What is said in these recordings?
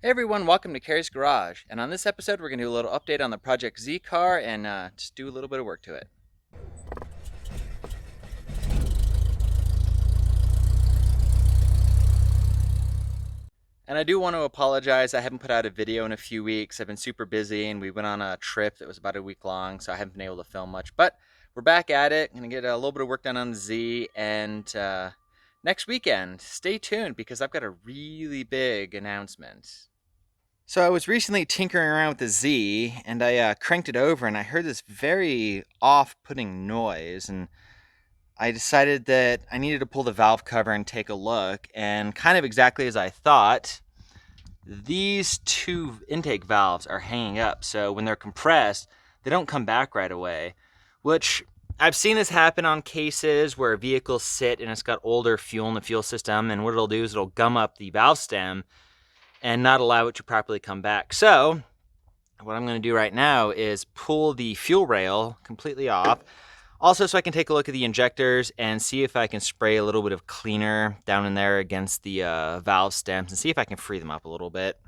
Hey everyone, welcome to Carrie's Garage. And on this episode, we're going to do a little update on the Project Z car and just do a little bit of work to it. And I do want to apologize. I haven't put out a video in a few weeks. I've been super busy and we went on a trip that was about a week long, so I haven't been able to film much. But we're back at it. I'm going to get a little bit of work done on the Z. And next weekend, stay tuned because I've got a really big announcement. So I was recently tinkering around with the Z, and I cranked it over, and I heard this very off-putting noise, and I decided that I needed to pull the valve cover and take a look, and kind of exactly as I thought, these two intake valves are hanging up, so when they're compressed, they don't come back right away, which I've seen this happen on cases where vehicles sit and it's got older fuel in the fuel system, and what it'll do is it'll gum up the valve stem and not allow it to properly come back. So what I'm going to do right now is pull the fuel rail completely off. Also, so I can take a look at the injectors and see if I can spray a little bit of cleaner down in there against the valve stems and see if I can free them up a little bit.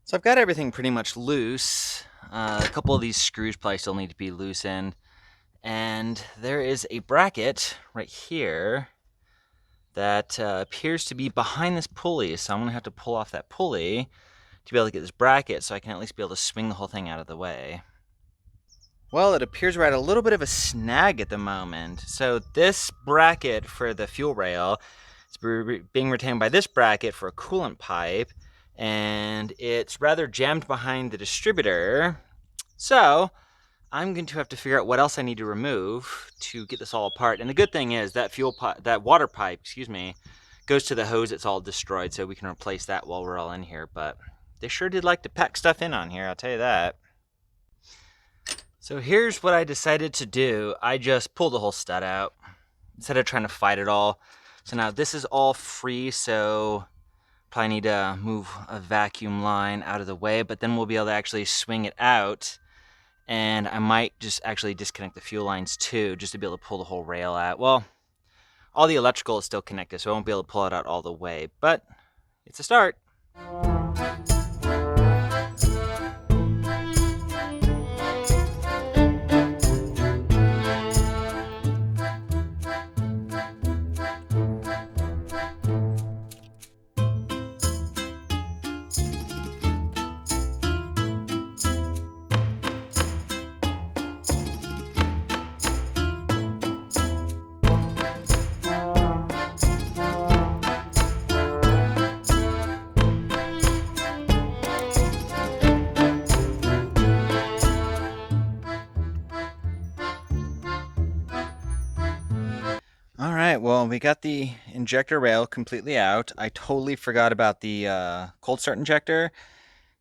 So I've got everything pretty much loose. A couple of these screws probably still need to be loosened. And there is a bracket right here that appears to be behind this pulley. So I'm going to have to pull off that pulley to be able to get this bracket so I can at least be able to swing the whole thing out of the way. Well, it appears we're at a little bit of a snag at the moment. So this bracket for the fuel rail is being retained by this bracket for a coolant pipe, and it's rather jammed behind the distributor. So I'm going to have to figure out what else I need to remove to get this all apart. And the good thing is that water pipe, goes to the hose that's all destroyed, so we can replace that while we're all in here. But they sure did like to pack stuff in on here, I'll tell you that. So here's what I decided to do. I just pulled the whole stud out instead of trying to fight it all. So now this is all free, so probably need to move a vacuum line out of the way, but then we'll be able to actually swing it out. And I might just actually disconnect the fuel lines too, just to be able to pull the whole rail out. Well, all the electrical is still connected, so I won't be able to pull it out all the way, but it's a start. All right, well, we got the injector rail completely out. I totally forgot about the cold start injector.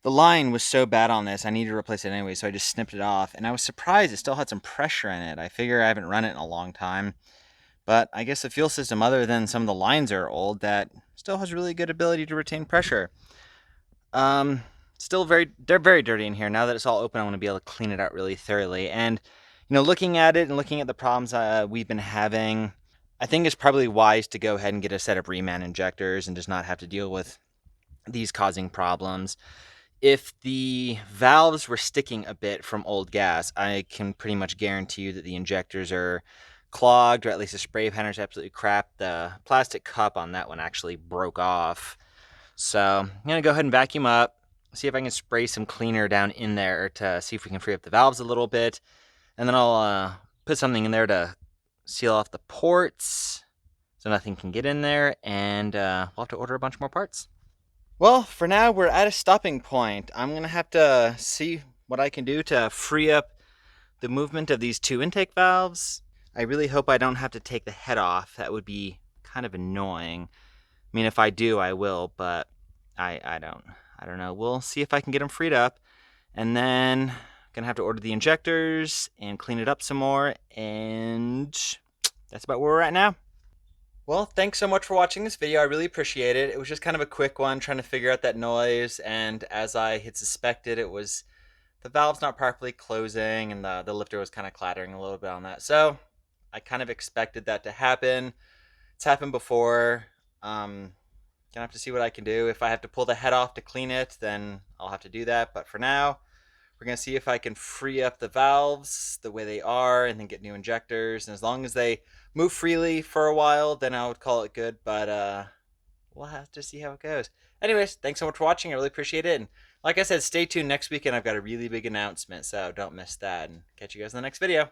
The line was so bad on this, I needed to replace it anyway, so I just snipped it off. And I was surprised it still had some pressure in it. I figure I haven't run it in a long time. But I guess the fuel system, other than some of the lines are old, that still has really good ability to retain pressure. They're very dirty in here. Now that it's all open, I want to be able to clean it out really thoroughly. And, looking at it and looking at the problems we've been having, I think it's probably wise to go ahead and get a set of reman injectors and just not have to deal with these causing problems. If the valves were sticking a bit from old gas, I can pretty much guarantee you that the injectors are clogged, or at least the spray pan is absolutely crap. The plastic cup on that one actually broke off. So I'm going to go ahead and vacuum up, see if I can spray some cleaner down in there to see if we can free up the valves a little bit. And then I'll put something in there to seal off the ports so nothing can get in there, and we'll have to order a bunch more parts. Well, for now, we're at a stopping point. I'm going to have to see what I can do to free up the movement of these two intake valves. I really hope I don't have to take the head off. That would be kind of annoying. I mean, if I do, I will, but I don't know. We'll see if I can get them freed up, and then gonna have to order the injectors and clean it up some more, and that's about where we're at now. Well, thanks so much for watching this video. I really appreciate it. It was just kind of a quick one trying to figure out that noise, and as I had suspected, it was the valve's not properly closing and the lifter was kind of clattering a little bit on that. So I kind of expected that to happen. It's happened before. Gonna have to see what I can do. If I have to pull the head off to clean it, then I'll have to do that. But for now, we're gonna see if I can free up the valves the way they are and then get new injectors. And as long as they move freely for a while, then I would call it good. But we'll have to see how it goes. Anyways, thanks so much for watching. I really appreciate it. And like I said, stay tuned next weekend. I've got a really big announcement, so don't miss that. And catch you guys in the next video.